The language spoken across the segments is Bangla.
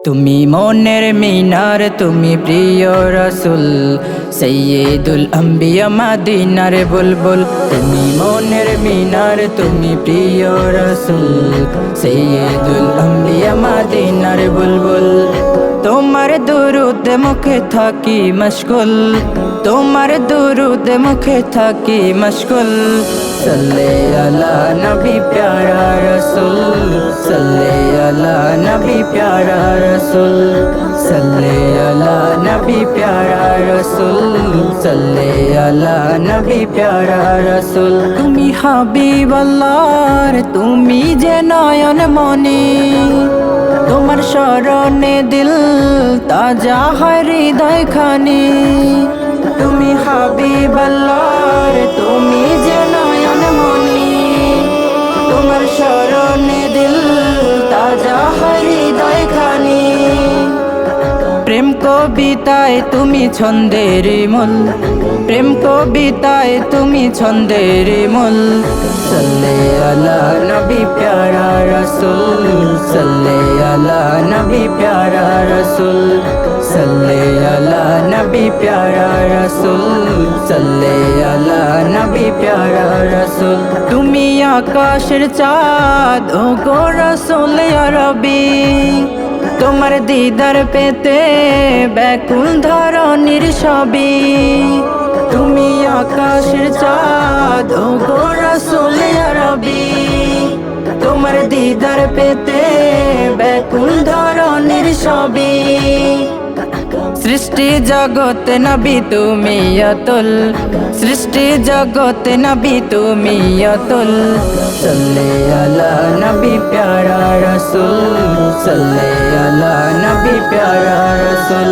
তুমি মনের মিনার, তুমি প্রিয় রাসূল, সাইয়্যিদুল আম্বিয়া মদিনার বুলবুল। তুমি মনের মিনার, তুমি প্রিয় রাসূল, সাইয়্যিদুল আম্বিয়া মদিনার বুলবুল। তোমার দুরুদ মুখে থাকি মশগুল, তোমার দুরুদ মুখে থাকি মশগুল। সাল্লে আলা নবী প্যারা রাসূল, সাল্লে আলা নবী প্যারা রাসূল, সাল্লে আলা নবী প্যারা রাসূল, সাল্লে আলা নবী প্যারা রাসূল। তুমি হাবিবাল্লাহর, তুমি যে নয়ন মনি, তোমার শরণে দিল তাজা হয় হৃদয় খানি। তুমি হাবিবাল্লাহর, তুমি যে নয়ন মনি, তোমার শরণে দিল তাজা হয় হৃদয় খানি। প্রেম কবিতায় তুমি ছন্দের মূল, প্রেম কবিতায় তুমি ছন্দের মূল। সাল্লে আলা নবী প্যারা রাসূল, সাল্লে আলা নবী প্যারা রাসূল, সাল্লে আলা নবী প্যারা রাসূল, সাল্লে আলা নবী প্যারা রাসূল। তুমি আকাশের চাঁদ, ও গো রাসূল আরবি, তোমার দিদার পেতে ব্যাকুল ধরণীর সবই। তুমি আকাশের চাঁদ, ও গো রাসূল আরবি, তোমার দিদার পেতে ব্যাকুল ধরণীর সবই। সৃষ্টি জগতে নবী তুমি অতুল, সৃষ্টি জগতে নবী তুমি অতুল। সাল্লে আলা নবী প্যারা রাসূল, সাল্লে আলা নবী প্যারা রাসূল,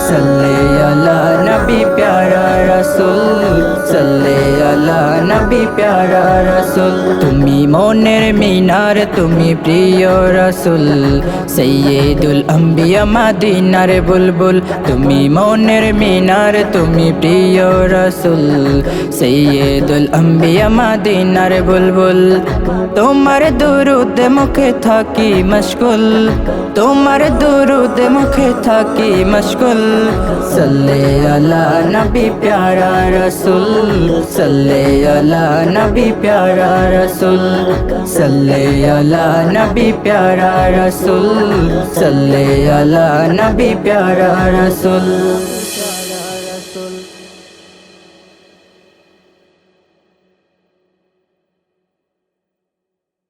সাল্লে আলা নবী প্যারা রাসূল, সাল্লে আলা নবী প্যারা রাসূল। তুমি মনের মিনার, তুমি প্রিয় রাসূল, সাইয়্যিদুল আম্বিয়া মদিনার বুলবুল। তুমি মনের মিনার, তুমি প্রিয় রাসূল, সাইয়্যিদুল আম্বিয়া মদিনার বুলবুল। তোমার দুরুদ মুখে থাকি মশগুল, তোমার দুরুদ মুখে থাকি মশগুল। সাল্লে আলা নবী প্যারা রাসূল, সাল্লে আলা নবী প্যারা রাসূল, সাল্লে আলা নবী প্যারা রাসূল, সাল্লে আলা নবী প্যারা রাসূল।